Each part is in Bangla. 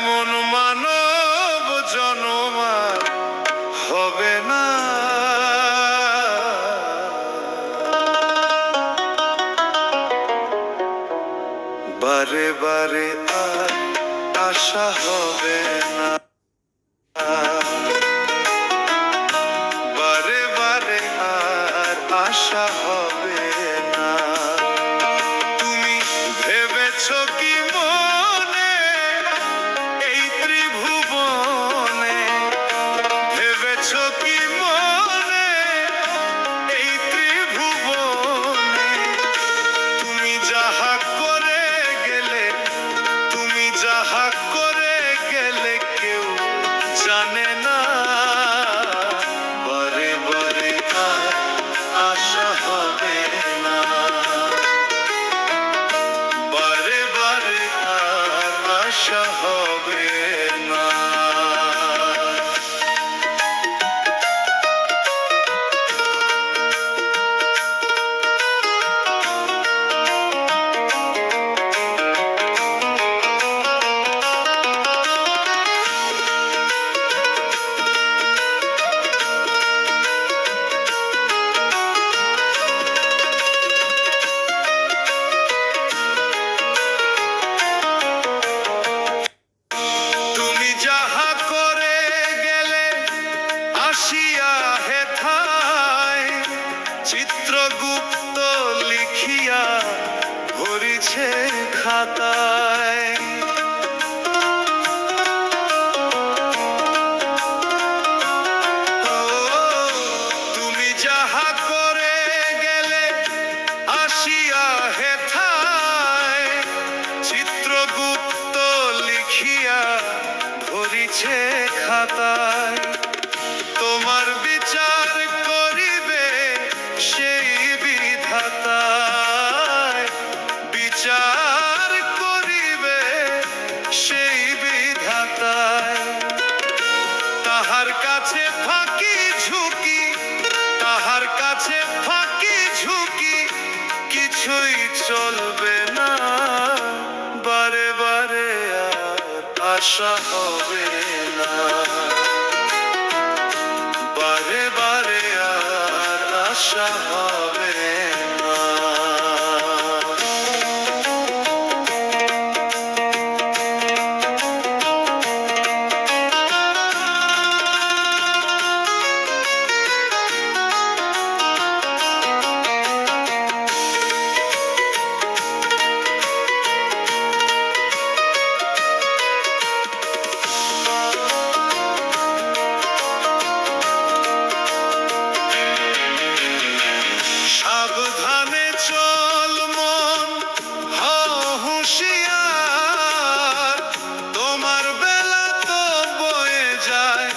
এমন মানব জনম আর হবে না। বারে বারে আর আশা হবে না। বারে বারে আর আশা হবে না। তুমি ভেবেছো কি মনে এই ত্রিভুবনে, ভেবেছো কি মনে এই ত্রিভুবনে তুমি যাহা করে গেলে, তুমি যাহা করে গেলে কেউ জানে না। বারে বারে আর আশা হবে না। বারে বারে আর আশা হবে না। আসিয়া হেথায় চিত্রগুপ্ত লিখিয়া ভরিছে খাতায়। তুমি যাহা করে গেলে আসিয়া হেথায় চিত্রগুপ্ত লিখিয়া ভরিছে খাতায়। তোমার বিচার করিবে সেই বিধাতায়, বিচার করিবে সেই বিধাতায়। তাহার কাছে ফাঁকি ঝুঁকি, তাহার কাছে ফাঁকি ঝুঁকি কিছুই চলবে না। বারে বারে আর আশা হবে না। বারে বারে আর আশা হবে না। সাবধানে চল মন, হও হুঁশিয়ার, তোমার বেলা তো বয়ে যায়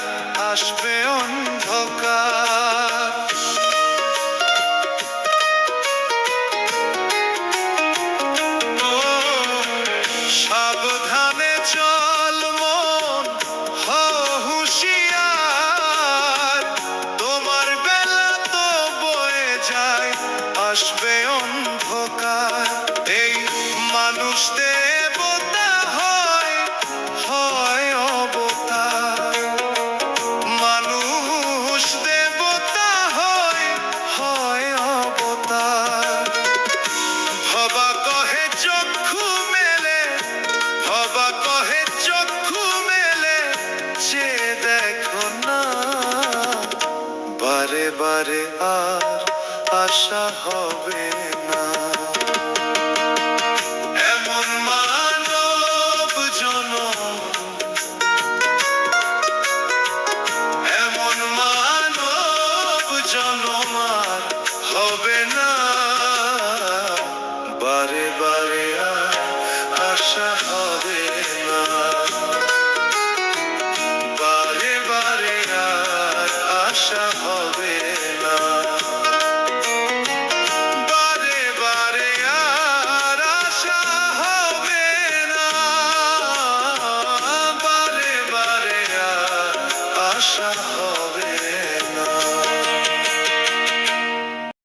আসবে অন্ধকার। সাবধানে চল মন, হও হুঁশিয়ার, তোমার বেলা তো বয়ে যায় আসবে অন্ধকার। এই মানুষ দেবতা হয়, হয় অবতার। মানুষ দেবতা হয়, হয় অবতার। ভবা কহে চক্ষু মেলে, ভবা কহে চক্ষু মেলে যে দেখো না। বারে বারে আর আশা হবে না। এমন মানব জনম, এমন মানব জনম আর হবে না। বারে বারে আর আশা হবে না। বারে বারে আর আশা হবে না। বারে বারে আর আশা হবে না। বারে বারে আর আশা